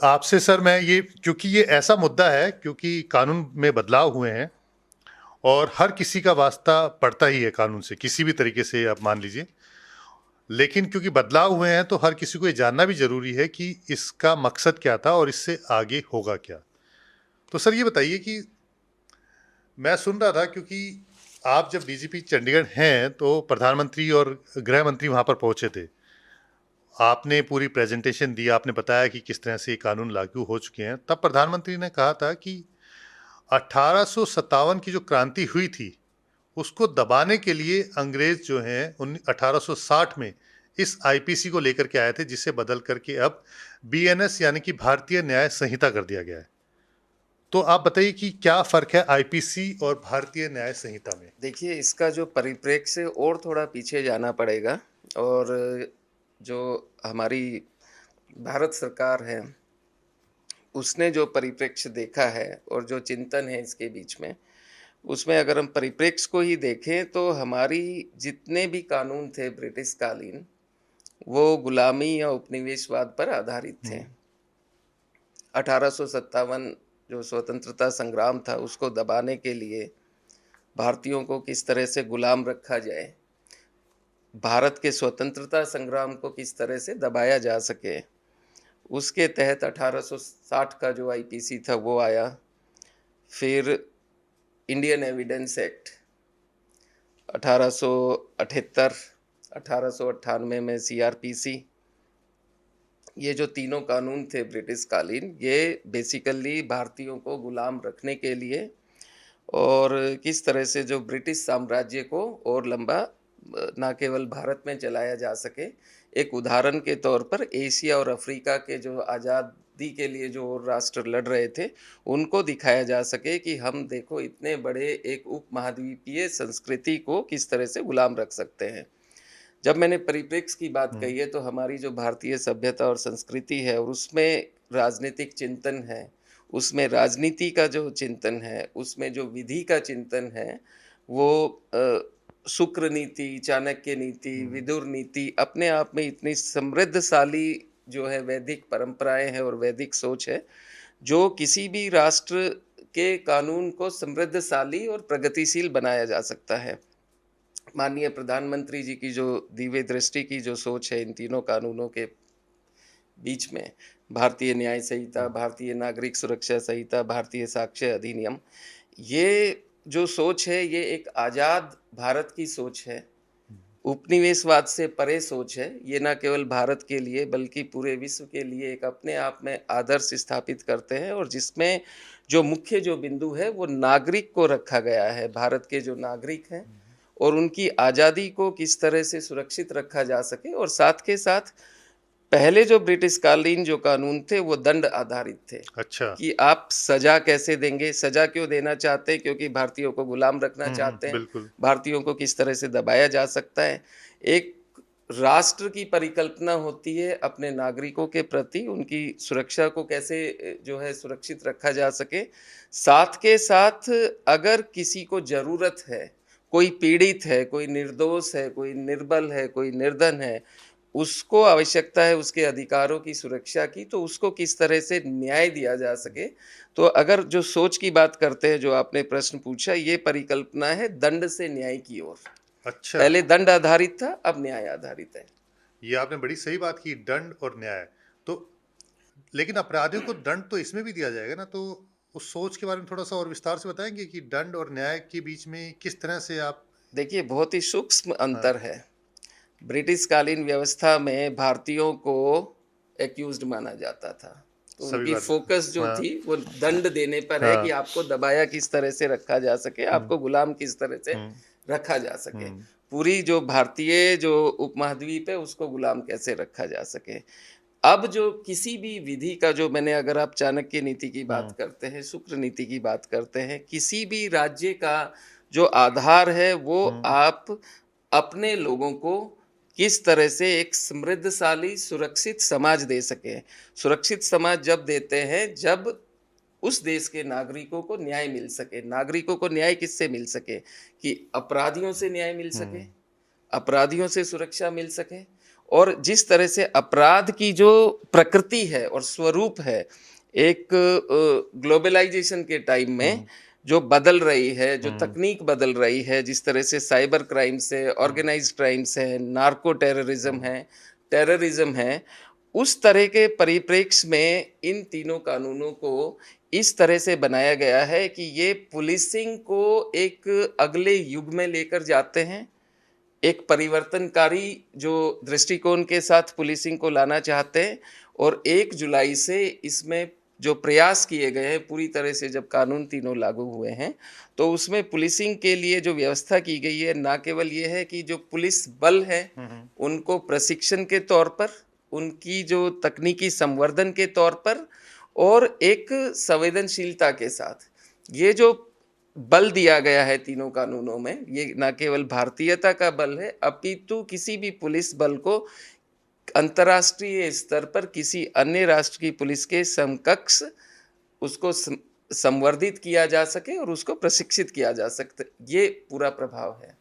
आपसे सर मैं ये क्योंकि ये ऐसा मुद्दा है क्योंकि कानून में बदलाव हुए हैं और हर किसी का वास्ता पड़ता ही है कानून से, किसी भी तरीके से आप मान लीजिए। लेकिन क्योंकि बदलाव हुए हैं तो हर किसी को ये जानना भी ज़रूरी है कि इसका मकसद क्या था और इससे आगे होगा क्या? तो सर ये बताइए कि मैं सुन रहा था क्योंकि आप जब डीजीपी चंडीगढ़ हैं, तो प्रधानमंत्री और गृह मंत्री वहाँ पर पहुँचे थे। आपने पूरी प्रेज़ेंटेशन दी, आपने बताया कि किस तरह से ये कानून लागू हो चुके हैं। तब प्रधानमंत्री ने कहा था कि 1857 की जो क्रांति हुई थी, उसको दबाने के लिए अंग्रेज़ जो हैं 1860 में इस आईपीसी को लेकर के आए थे, जिसे बदल करके अब बीएनएस यानी कि भारतीय न्याय संहिता कर दिया गया है। तो आप बताइए कि क्या फ़र्क है आईपीसी और भारतीय न्याय संहिता में? देखिए, इसका जो परिप्रेक्ष्य है और थोड़ा पीछे जाना पड़ेगा। और जो हमारी भारत सरकार है, उसने जो परिप्रेक्ष्य देखा है और जो चिंतन है इसके बीच में, उसमें अगर हम परिप्रेक्ष्य को ही देखें तो हमारी जितने भी कानून थे ब्रिटिश कालीन, वो गुलामी या उपनिवेशवाद पर आधारित थे। हुँ, 1857 जो स्वतंत्रता संग्राम था, उसको दबाने के लिए भारतीयों को किस तरह से गुलाम रखा जाए, भारत के स्वतंत्रता संग्राम को किस तरह से दबाया जा सके, उसके तहत 1860 का जो आईपीसी था वो आया। फिर इंडियन एविडेंस एक्ट 1878, 1898 में सीआरपीसी, ये जो तीनों कानून थे ब्रिटिश कालीन, ये बेसिकली भारतीयों को गुलाम रखने के लिए और किस तरह से जो ब्रिटिश साम्राज्य को और लंबा ना केवल भारत में चलाया जा सके। एक उदाहरण के तौर पर एशिया और अफ्रीका के जो आज़ादी के लिए जो और राष्ट्र लड़ रहे थे, उनको दिखाया जा सके कि हम देखो इतने बड़े एक उपमहाद्वीपीय संस्कृति को किस तरह से गुलाम रख सकते हैं। जब मैंने परिप्रेक्ष्य की बात हुँ, कही है, तो हमारी जो भारतीय सभ्यता और संस्कृति है और उसमें राजनीतिक चिंतन है, उसमें राजनीति का जो चिंतन है, उसमें जो विधि का चिंतन है, वो शुक्र नीति, चाणक्य नीति, हुँ, विदुर नीति अपने आप में इतनी समृद्धशाली जो है वैदिक परंपराएँ हैं और वैदिक सोच है, जो किसी भी राष्ट्र के कानून को समृद्धशाली और प्रगतिशील बनाया जा सकता है। माननीय प्रधानमंत्री जी की जो दिव्य दृष्टि की जो सोच है इन तीनों कानूनों के बीच में, भारतीय न्याय संहिता, हुँ, भारतीय नागरिक सुरक्षा संहिता, भारतीय साक्ष्य अधिनियम, ये जो सोच है ये एक आज़ाद भारत की सोच है। हुँ, उपनिवेशवाद से परे सोच है। ये ना केवल भारत के लिए बल्कि पूरे विश्व के लिए एक अपने आप में आदर्श स्थापित करते हैं और जिसमें जो मुख्य जो बिंदु है वो नागरिक को रखा गया है। भारत के जो नागरिक हैं हुँ। और उनकी आज़ादी को किस तरह से सुरक्षित रखा जा सके और साथ के साथ पहले जो ब्रिटिश कालीन जो कानून थे वो दंड आधारित थे, अच्छा। कि आप सज़ा कैसे देंगे, सज़ा क्यों देना चाहते हैं क्योंकि भारतीयों को गुलाम रखना हुँ, हुँ, चाहते हैं, बिल्कुल। भारतीयों को किस तरह से दबाया जा सकता है। एक राष्ट्र की परिकल्पना होती है अपने नागरिकों के प्रति, उनकी सुरक्षा को कैसे जो है सुरक्षित रखा जा सके। साथ के साथ अगर किसी को ज़रूरत है, कोई पीड़ित है, कोई निर्दोष है, कोई निर्बल है, कोई निर्धन है, उसको आवश्यकता है उसके अधिकारों की सुरक्षा की, तो उसको किस तरह से न्याय दिया जा सके। तो अगर जो सोच की बात करते हैं, जो आपने प्रश्न पूछा, ये परिकल्पना है दंड से न्याय की ओर। अच्छा, पहले दंड आधारित था, अब न्याय आधारित है। ये आपने बड़ी सही बात की दंड और न्याय। तो लेकिन अपराधियों को दंड तो इसमें भी दिया जाएगा ना, तो उस सोच के बारे में थोड़ा-सा और विस्तार से बताएँगे कि दंड और न्याय के बीच में किस तरह से आप देखिए, बहुत ही सूक्ष्म हाँ, अंतर है। ब्रिटिश कालीन व्यवस्था में भारतीयों को एक्यूज़्ड माना जाता था। तो सभी उनकी बात फ़ोकस जो हाँ, थी वो दंड देने पर है कि हाँ। आपको दबाया किस तरह से रखा जा सके, हुँ, आपको गुलाम किस तरह से हुँ, रखा जा सके। हुँ, पूरी जो भारतीय जो उपमहाद्वीप है उसको गुलाम कैसे रखा जा सके। अब जो किसी भी विधि का जो मैंने अगर आप चाणक्य नीति की बात हुँ, करते हैं, शुक्र नीति की बात करते हैं, किसी भी राज्य का जो आधार है वो हुँ, आप अपने लोगों को किस तरह से एक समृद्धशाली सुरक्षित समाज दे सकें। सुरक्षित समाज जब देते हैं जब उस देश के नागरिकों को न्याय मिल सके। नागरिकों को न्याय किससे मिल सके? कि अपराधियों से न्याय मिल सके, हुँ, अपराधियों से सुरक्षा मिल सके और जिस तरह से अपराध की जो प्रकृति है और स्वरूप है, एक ग्लोबलाइजेशन के टाइम में जो बदल रही है, जो तकनीक बदल रही है, जिस तरह से साइबर क्राइम्स है, ऑर्गेनाइज्ड क्राइम्स है, नार्को टेररिज्म है, उस तरह के परिप्रेक्ष्य में इन तीनों कानूनों को इस तरह से बनाया गया है कि ये पुलिसिंग को एक अगले युग में लेकर जाते हैं। एक परिवर्तनकारी जो दृष्टिकोण के साथ पुलिसिंग को लाना चाहते हैं, और 1 जुलाई से इसमें जो प्रयास किए गए हैं पूरी तरह से, जब कानून तीनों लागू हुए हैं, तो उसमें पुलिसिंग के लिए जो व्यवस्था की गई है, ना केवल ये है कि जो पुलिस बल है, उनको प्रशिक्षण के तौर पर, उनकी जो तकनीकी संवर्धन के तौर पर, और एक संवेदनशीलता के साथ, ये जो बल दिया गया है तीनों कानूनों में, ये ना केवल भारतीयता का बल है, अपितु किसी भी पुलिस बल को अंतर्राष्ट्रीय स्तर पर किसी अन्य राष्ट्र की पुलिस के समकक्ष उसको संवर्धित किया जा सके और उसको प्रशिक्षित किया जा सकते, ये पूरा प्रभाव है।